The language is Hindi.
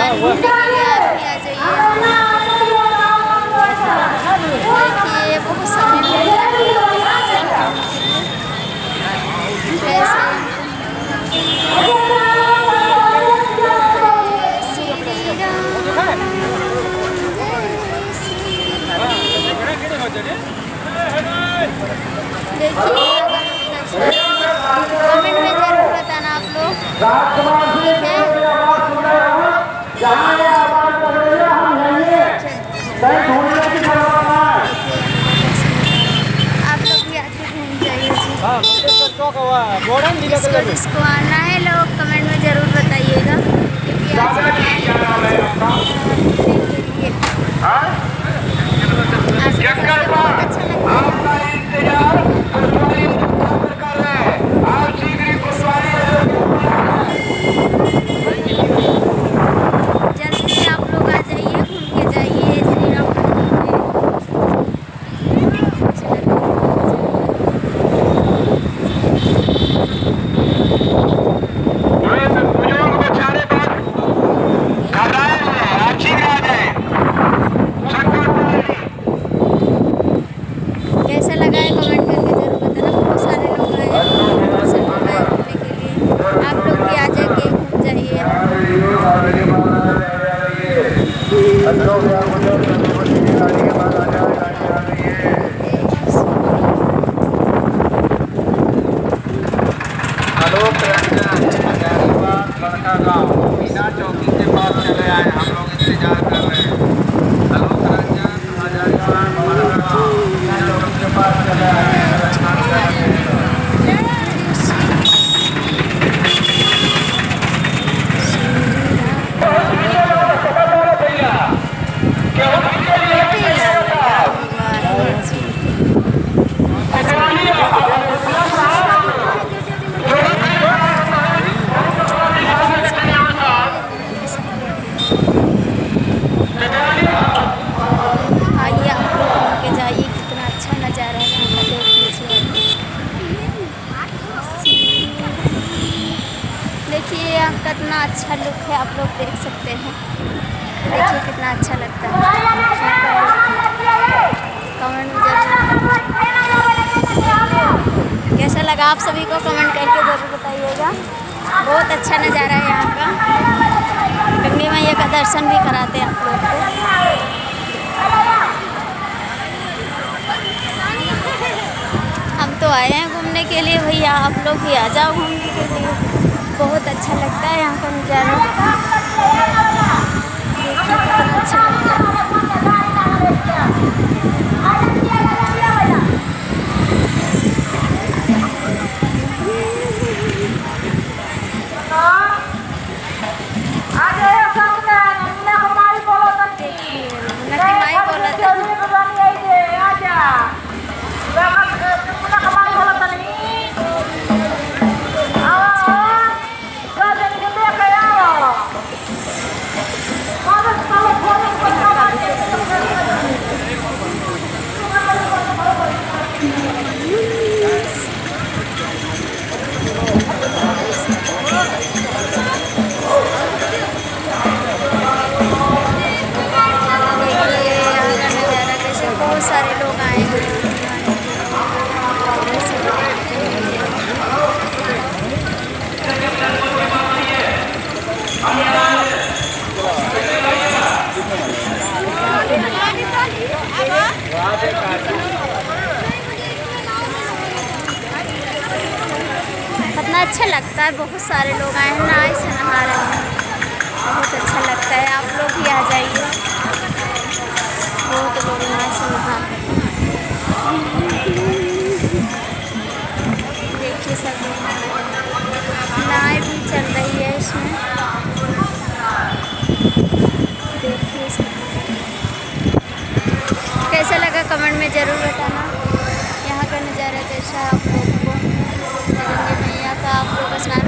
स्नान करने के लिए आप भी आ जाइए। देखिए बहुत सारे देखिए कमेंट में जरूर बताना आप लोग, ठीक है। आप लोग भी आके घूम जाइए जी। जिसको आना है लोग कमेंट में जरूर बताइएगा, क्योंकि जल्दी से आप लोग आ जाइए, घूम के जाइए श्री राम कैसा लगा है कमेंट करके जरूर बताना। बहुत सारे लोग आए घूमने के लिए, आप लोग भी आ जाके घूम जाइए। मीना चौकी के पास चले आए, हम लोग इंतजार कर रहे हैं। आलोक रंजन के पास चले आए हैं। आइए आप लोग घूम के जाइए, कितना अच्छा नज़ारा है यहाँ का, देख लीजिए। देखिए यहाँ का कितना अच्छा लुक है, आप लोग देख सकते हैं। देखिए कितना अच्छा लगता है। कमेंट में जरूर कैसा लगा आप सभी को कमेंट करके जरूर बताइएगा। बहुत अच्छा नज़ारा है यहाँ का। गंगे मैया का दर्शन भी कराते हैं आप लोग को। हम तो आए हैं घूमने के लिए, भैया आप लोग भी आ जाओ घूमने के लिए। बहुत अच्छा लगता है यहाँ का नज़ारा। देखिए कितना अच्छा लगता है। बहुत सारे लोग आए हैं। कितना अच्छा लगता है, बहुत सारे लोग आए हैं, नाव से नहा रहे हैं। बहुत अच्छा लगता है, आप लोग भी आ जाइए। बहुत लोग नाव से नहा रहे हैं। देखिए सब नाव भी चल रही है इसमें। देखिए कैसा लगा कमेंट में ज़रूर बताना। यहाँ का नज़ारा कैसा है आप लोगों को। गंगे मैया का आप लोग स्नान